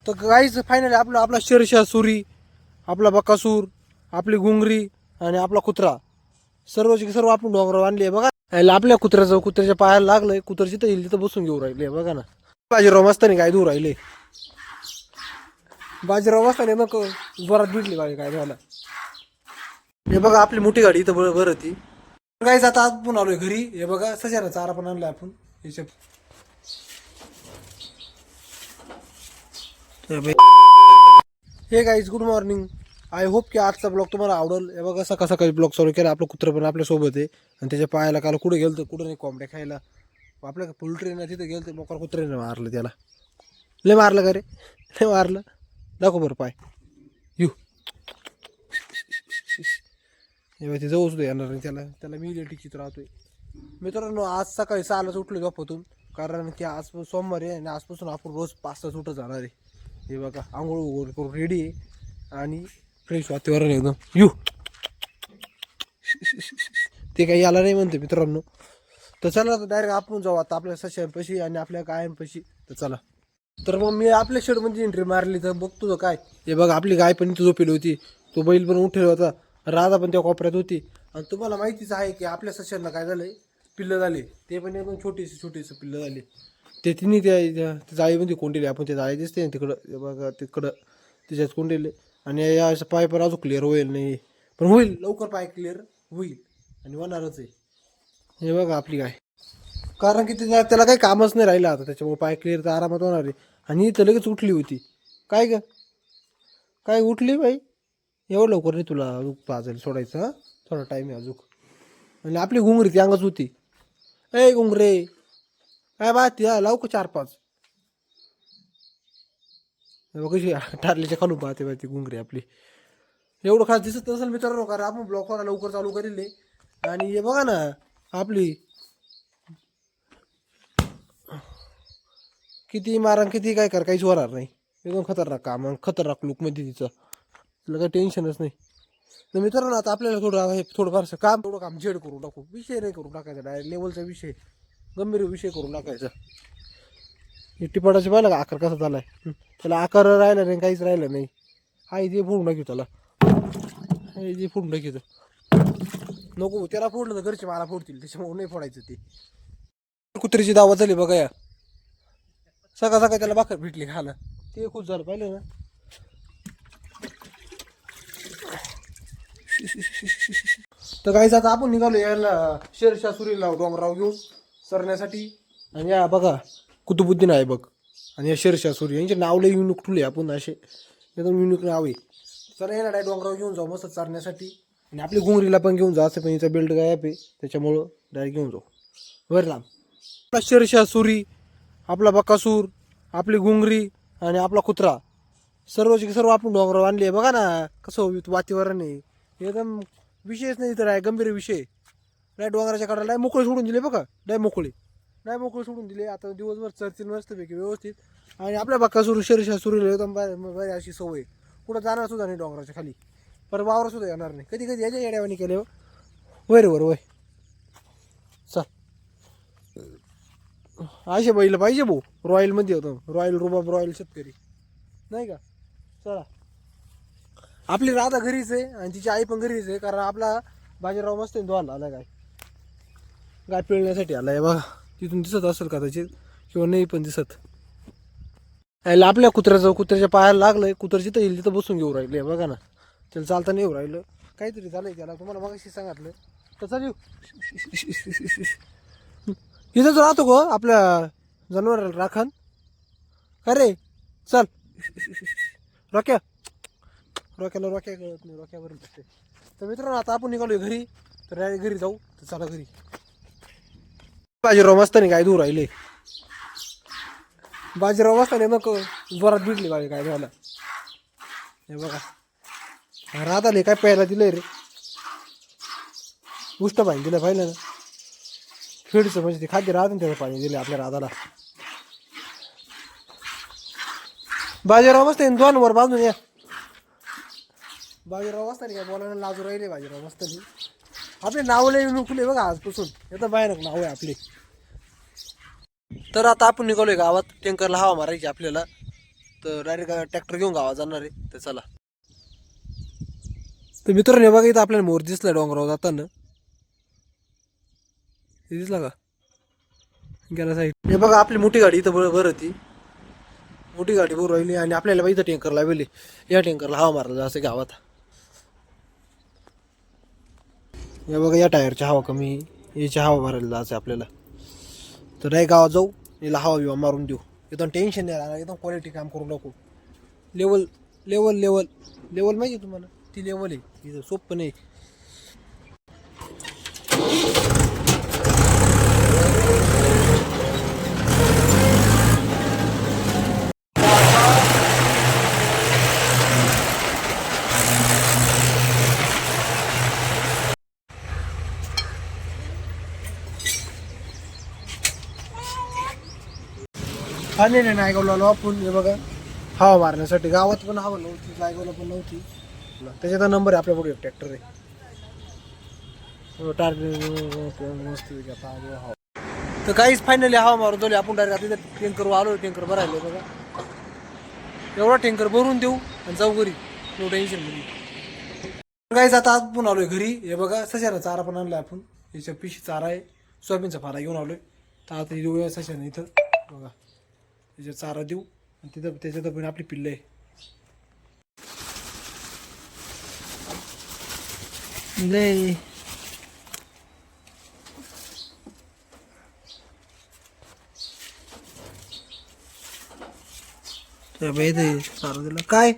तर गाईच फायनली आपला शेरशाह सुरी, आपला बकासूर, आपली गुंगरी आणि आपला कुत्रा सर्व आपण डोंगरावर आणली आहे बघा. आपल्या कुत्र्याच्या पायाला लागलंय. कुत्र्याची तर येईल तिथं बसून घेऊ राहिले बघा ना. बाजीराव मस्तानी काय दूर राहिले. बाजीराव मस्तानी मग जोरात भिडली बाई काय झालं. हे बघा आपली मोठी गाडी इथं बरोबर होती. गाईच आता आपण आलोय घरी. हे बघा सजाना चारा पण आणलाय आपण याच्या. हे guys good morning. I hope की आजचा ब्लॉग तुम्हाला आवडेल. हे बघा सकाळी ब्लॉग चालू केला. आपलं कुत्रं पण आपल्या सोबत आहे आणि त्याच्या पायाला काल कुठे गेलं कुठं नाही कोंबड्या खायला. आपल्या पोल्ट्रीनं तिथं गेलं ते मोकार कुत्र्याने मारलं त्याला. लय मारलं का रे? लय मारलं. दाखव बरं पाय. यू हे ते जाऊ सुद्धा येणार नाही त्याला मी टिकीत राहतोय. मित्रांनो आज सकाळी 6लाच उठलो झोपेतून. कारण की आज सोमवार आहे आणि आजपासून आपण रोज 5 तास उठत जाणार आहे. हे बघा आंघोळ करून रेडी आहे आणि फ्रेश वातावरण एकदम. यू ते काही याला नाही म्हणते मित्रांनो. तर चला डायरेक्ट आपण जाऊ आता आपल्या सशांपाशी आणि आपल्या गायांपाशी. तर चला. तर मग मी आपल्या शेडमध्ये एंट्री मारली तर बघतो तो काय. हे बघा आपली गाय पण इथं झोपेली होती. तो बैल पण उठेल होता. राधा पण त्या कोपऱ्यात होती. आणि तुम्हाला माहितीच आहे की आपल्या सशांना काय झालंय, पिल्लं झाले. ते पण एकदम छोटीशी पिल्लं झाली. ते तिन्ही त्या जाळीमध्ये कोंडले. आपण त्या जाळी दिसते ना तिकडं बघा तिकडं त्याच्यात कोंडले. आणि या पाय पण अजून क्लिअर होईल नाही, पण होईल लवकर. पाय क्लिअर होईल आणि होणारच आहे. हे बघा आपली गाय. कारण की त्याला काही कामच नाही राहिलं आता, त्याच्यामुळे पाय क्लिअर तर आरामात होणार आहे. आणि इथं लगेच उठली होती. काय ग काय उठली बाई? एवढं लवकर नाही तुला अजून पाजायला सोडायचं. हां थोडा टाईम आहे अजून. आणि आपली घुंगरी ती अंगाच होती. ए घुंगरे काय बात या लावू 4-5. कशी टारल्याच्या खालून पाहते ती घुंगरी आपली. एवढं खास दिसत नसेल मित्रांनो, कारण आपण ब्लॉक वर लवकर चालू करेल. आणि हे बघा ना आपली किती मारा किती काय कर काहीच होणार नाही. एकदम खतरनाक काम आणि खतरनाक लुकमध्ये तिचं. तुला काही टेन्शनच नाही. तर मित्रांनो आता आपल्याला थोडंफारसं काम झेड करून टाकू. विषय नाही करून टाकायचा, डायरेक्ट लेवलचा विषय, गंभीर विषय करून टाकायचा. हे टिपाडाचे पाहिलं का आकार कसा झालाय. त्याला आकार राहिला नाही, काहीच राहिलं नाही. हाय जे फोडून टाकी त्याला. हे जे फोडून टाकी नको त्याला फोडलं तर घरचे मला फोडतील, त्याच्यामुळे नाही फोडायचं ते. कुत्रीची दावत झाली बघा या. सकाळ त्याला भाकर भेटली खायला. ते खूप झालं पाहिलं ना. तर काहीच आता आपण निघालो यायला शेरशाह सुरीला डोंगराव घेऊन सरण्यासाठी. आणि या बघा कुतुबुद्दीन आहे बघ आणि या शेरशाह सुरी यांचे नाव लई युनिक ठुले आपण असे एकदम युनिक नाव आहे. चला येणार आहे डोंगराव घेऊन जाऊ मस्त चारण्यासाठी. आणि आपली घुंगरीला पण घेऊन जाऊ. असं पण याचा बेल्ट गायब आहे त्याच्यामुळं डायरेक्ट घेऊन जाऊ वर लांब. आपला शेरशाह सुरी, आपला बकासूर, आपली घुंगरी आणि आपला कुत्रा सर्व आपण डोंगरावर आणली आहे बघा ना. कसं वातावरण आहे एकदम. विषयच नाही तर आहे गंभीर विषय. नाही डोंगराच्या कडाला नाही मोकळे सोडून दिले बघा. नाही मोकळे सोडून दिले. आता दिवसभर चरतील मस्तपैकी व्यवस्थित. आणि आपल्या बकासूर शेरशाह सुरीला एकदम बरी अशी सवय. कुठं जाणार सुद्धा नाही डोंगराच्या खाली. पर वावर सुद्धा येणार नाही. कधी याच्या येड्यावानी केले वय रे वय चल. असे बैल पाहिजे भाऊ. रॉयलमध्ये होतं रॉयल रुबाब रॉयल शेतकरी नाही का. चला आपली राधा घरीच आहे आणि तिची आई पण घरीच आहे. कारण आपला बाजीराव मस्त धुवायला आला गाय पिळण्यासाठी आलाय बघा. तिथून दिसत असेल कदाचित किंवा नाही पण दिसत. आपल्या कुत्र्याच्या पायाला लागलंय. कुत्र्याची तर येईल तिथं बसून घेऊ राहिले बघा ना. त्याला चालता नाही येऊ राहिलं. काहीतरी झालंय त्याला. तुम्हाला मगाशी सांगितलं तर चाल येऊ. इथंच राहतो गो आपल्या जनावराला राखण. अरे चल रोक्याला कळत नाही. रोक्यावर बसते. तर मित्रांनो आता आपण निघालोय घरी. तर घरी जाऊ. तर चला घरी. बाजीराव मस्तानी काय दूर राहिले. बाजीराव मस्तानी मग जोरात भिडली बाई काय झालं. हे बघा राधाले काय प्यायला दिलंय रे. उष्ट पाणी दिलं पाहिलं ना. खेडचं म्हणजे ते खाद्य राहतं त्याचं पाणी दिलं आपल्या राधाला. बाजीराव मस्तानी दोन वर बांधून या. बाजीराव मस्तानी काय बोलायला लाजू राहिले. बाजीराव मस्तानी आपले नाव लय नुकले बघा आजपासून. एकदम भयानक नाव आहे आपले. तर आता आपण निघालोय गावात. टँकरला हवा मारायची आपल्याला. तर डायरेक्ट ट्रॅक्टर घेऊन गावात जाणार आहे. तर चला. तर मित्रांनो बघा इथं आपल्याला मोर दिसला डोंगरावर जाताना. हे दिसला का गेला साईड. हे बघा आपली मोठी गाडी इथं बरं होती. मोठी गाडी बरोबर राहिली आणि आपल्याला इथं टँकर लावली. या टँकरला हवा मारला जायचं गावात. हे बघा या टायरची हवा कमी, याची हवा भरायला जायचं आपल्याला. तर नाही गावात जाऊ, याला हवा बिवा मारून देऊ. एकदम टेन्शन नाही राहणार, एकदम क्वालिटी काम करू नको. लेवल लेवल लेवल लेवल माहिती आहे तुम्हाला, ती लेवल आहे इथं, सोपं नाही. हा नाही नायगावला आलो आपण. हे बघा हवा मारण्यासाठी, गावात पण हवा नव्हती, नायगावला पण नव्हती. त्याच्यात नंबर आहे आपल्या पुढे ट्रॅक्टर आहे. तर काहीच फायनली हवा मारून दिली आपण. डायरेक्ट आता टँकर आलो, टँकर भरायला बघा. एवढा टँकर भरून देऊ आणि जाऊ घरी, नो टेन्शन मध्ये. काहीच आता आपण आलोय घरी. हे बघा सशाला चारा पण आणलाय आपण. याच्या पिशी चारा आहे, सोयाबीनचा फारा घेऊन आलोय. तर आता देऊया सशाने इथं बघा, त्याच्यात चारा देऊ आणि तिथं त्याच्यात पण आपली पिल्लं आहे. लय चारा दिला काय